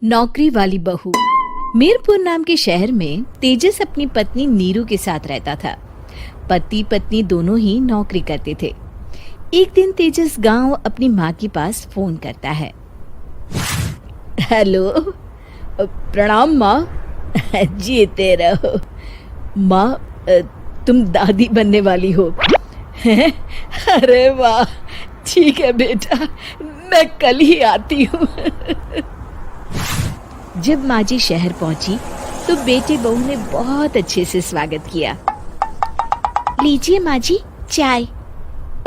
नौकरी वाली बहू। मीरपुर नाम के शहर में तेजस अपनी पत्नी नीरू के साथ रहता था। पति पत्नी दोनों ही नौकरी करते थे। एक दिन तेजस गांव अपनी माँ के पास फोन करता है। हेलो, प्रणाम माँ। जीते रहो माँ, तुम दादी बनने वाली हो। अरे वाह, ठीक है बेटा, मैं कल ही आती हूँ। जब माँ जी शहर पहुंची तो बेटे बहू ने बहुत अच्छे से स्वागत किया। लीजिए माँ जी, चाय।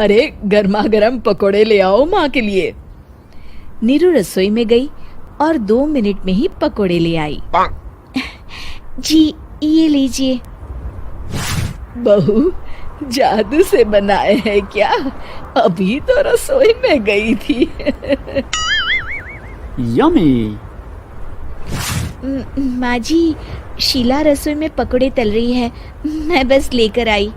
अरे गर्मा गर्म पकोड़े ले आओ माँ के लिए। नीरू रसोई में गई और 2 मिनट में ही पकोड़े ले आई। जी ये लीजिए। बहू, जादू से बनाए हैं क्या? अभी तो रसोई में गई थी। यम्मी। माँ जी, शीला रसोई में पकोड़े तल रही है, मैं बस लेकर आई।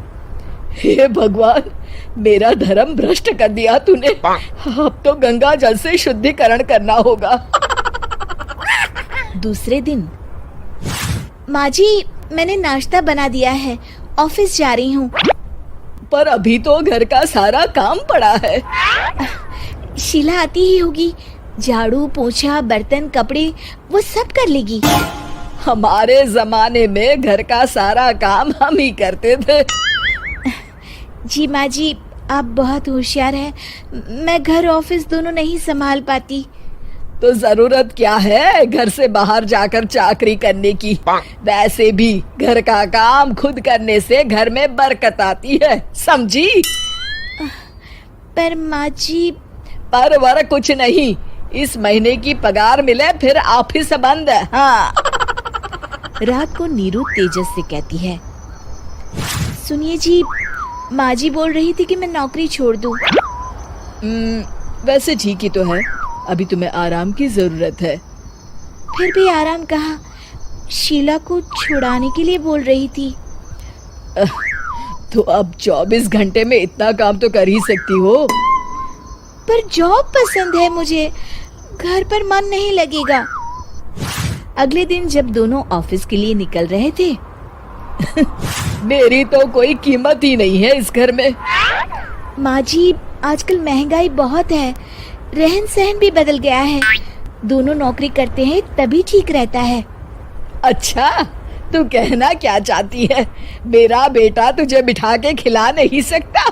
हे भगवान, मेरा धर्म भ्रष्ट कर दिया तूने। अब तो गंगा जल से शुद्धिकरण करना होगा। दूसरे दिन, माँ जी मैंने नाश्ता बना दिया है, ऑफिस जा रही हूँ। पर अभी तो घर का सारा काम पड़ा है। शीला आती ही होगी, झाड़ू पोछा बर्तन कपड़े वो सब कर लेगी। हमारे जमाने में घर का सारा काम हम ही करते थे। जी माँ जी, आप बहुत होशियार हैं, मैं घर ऑफिस दोनों नहीं संभाल पाती। तो जरूरत क्या है घर से बाहर जाकर चाकरी करने की? वैसे भी घर का काम खुद करने से घर में बरकत आती है, समझी? पर माँ जी। पर वर कुछ नहीं, इस महीने की पगार मिले फिर ऑफिस बंद। हाँ। रात को नीरू तेजस से कहती है, सुनिए जी, माँ जी बोल रही थी कि मैं नौकरी छोड़ दूं। वैसे ठीक ही तो है, अभी तुम्हें आराम की जरूरत है। फिर भी आराम कहाँ, शीला को छुड़ाने के लिए बोल रही थी। तो अब 24 घंटे में इतना काम तो कर ही सकती हो। पर जॉब पसंद है मुझे, घर पर मन नहीं लगेगा। अगले दिन जब दोनों ऑफिस के लिए निकल रहे थे, मेरी तो कोई कीमत ही नहीं है इस घर में। माँ जी, आजकल महंगाई बहुत है, रहन सहन भी बदल गया है, दोनों नौकरी करते हैं तभी ठीक रहता है। अच्छा, तू कहना क्या चाहती है? मेरा बेटा तुझे बिठा के खिला नहीं सकता?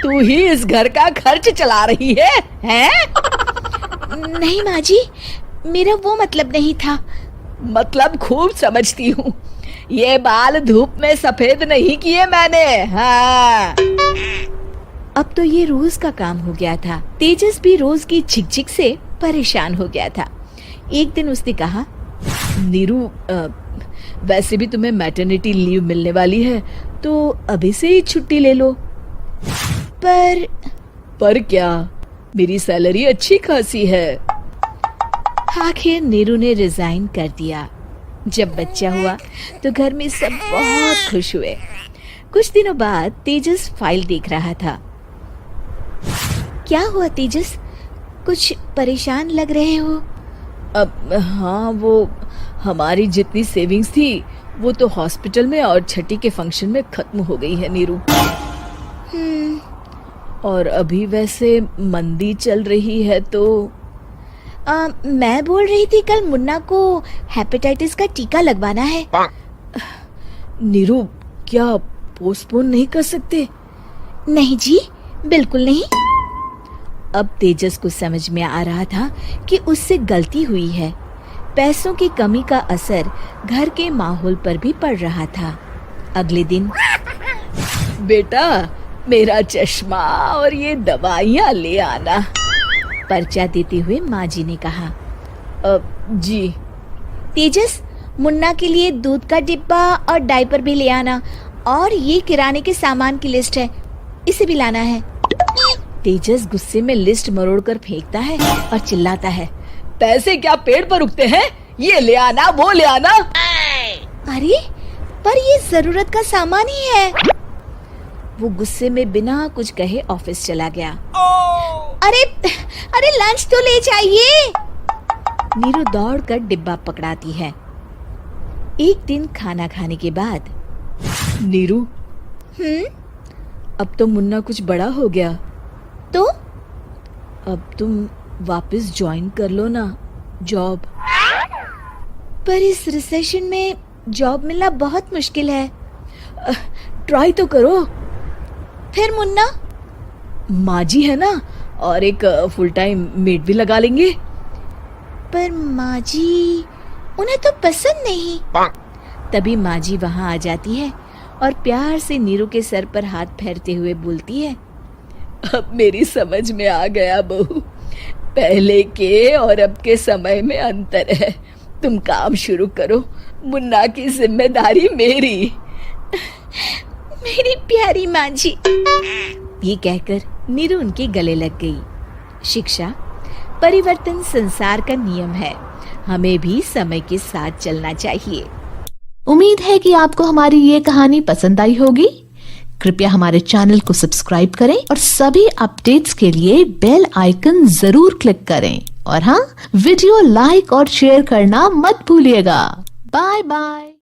तू ही इस घर का खर्च चला रही है, हैं? नहीं माँ जी, मेरा वो मतलब नहीं था। मतलब खूब समझती हूँ, ये बाल धूप में सफेद नहीं किए मैंने। हाँ। अब तो ये रोज का काम हो गया था। तेजस भी रोज की झिकझिक से परेशान हो गया था। एक दिन उसने कहा, नीरू, वैसे भी तुम्हें मैटरनिटी लीव मिलने वाली है, तो अभी से ही छुट्टी ले लो। पर क्या, मेरी सैलरी अच्छी खासी है। आखिर नीरू ने रिजाइन कर दिया। जब बच्चा हुआ तो घर में सब बहुत खुश हुए। कुछ दिनों बाद तेजस फाइल देख रहा था। क्या हुआ तेजस, कुछ परेशान लग रहे हो? अब हाँ, वो हमारी जितनी सेविंग्स थी वो तो हॉस्पिटल में और छठी के फंक्शन में खत्म हो गई है नीरू। और अभी वैसे मंदी चल रही है तो मैं बोल रही थी कल मुन्ना को हेपेटाइटिस का टीका लगवाना है। नीरू, क्या पोस्टपोन नहीं कर सकते? नहीं जी, बिल्कुल नहीं। अब तेजस को समझ में आ रहा था कि उससे गलती हुई है। पैसों की कमी का असर घर के माहौल पर भी पड़ रहा था। अगले दिन, बेटा मेरा चश्मा और ये दवाइयाँ ले आना, पर्चा देते हुए माँ जी ने कहा। जी। तेजस, मुन्ना के लिए दूध का डिब्बा और डायपर भी ले आना, और ये किराने के सामान की लिस्ट है, इसे भी लाना है। तेजस गुस्से में लिस्ट मरोड़कर फेंकता है और चिल्लाता है, पैसे क्या पेड़ पर उगते हैं? ये ले आना, वो ले आना। अरे पर ये जरूरत का सामान ही है। वो गुस्से में बिना कुछ कहे ऑफिस चला गया। अरे लंच तो ले जाइए। नीरू दौड़कर डिब्बा पकड़ाती है। एक दिन खाना खाने के बाद, नीरू, अब तो मुन्ना कुछ बड़ा हो गया, तो अब तुम वापस ज्वाइन कर लो ना जॉब। पर इस रिसेशन में जॉब मिलना बहुत मुश्किल है। ट्राई तो करो। फिर मुन्ना? माँ जी है ना, और एक फुल टाइम मेड भी लगा लेंगे। पर माँ जी, उन्हें तो पसंद नहीं। तभी माँ जी वहाँ आ जाती है और प्यार से नीरू के सर पर हाथ फेरते हुए बोलती है, अब मेरी समझ में आ गया बहू, पहले के और अब के समय में अंतर है। तुम काम शुरू करो, मुन्ना की जिम्मेदारी मेरी। मेरी प्यारी माँ जी। ये कहकर नीरू उनके गले लग गई। शिक्षा, परिवर्तन संसार का नियम है, हमें भी समय के साथ चलना चाहिए। उम्मीद है कि आपको हमारी ये कहानी पसंद आई होगी। कृपया हमारे चैनल को सब्सक्राइब करें और सभी अपडेट्स के लिए बेल आइकन जरूर क्लिक करें। और हाँ, वीडियो लाइक और शेयर करना मत भूलिएगा। Bye bye.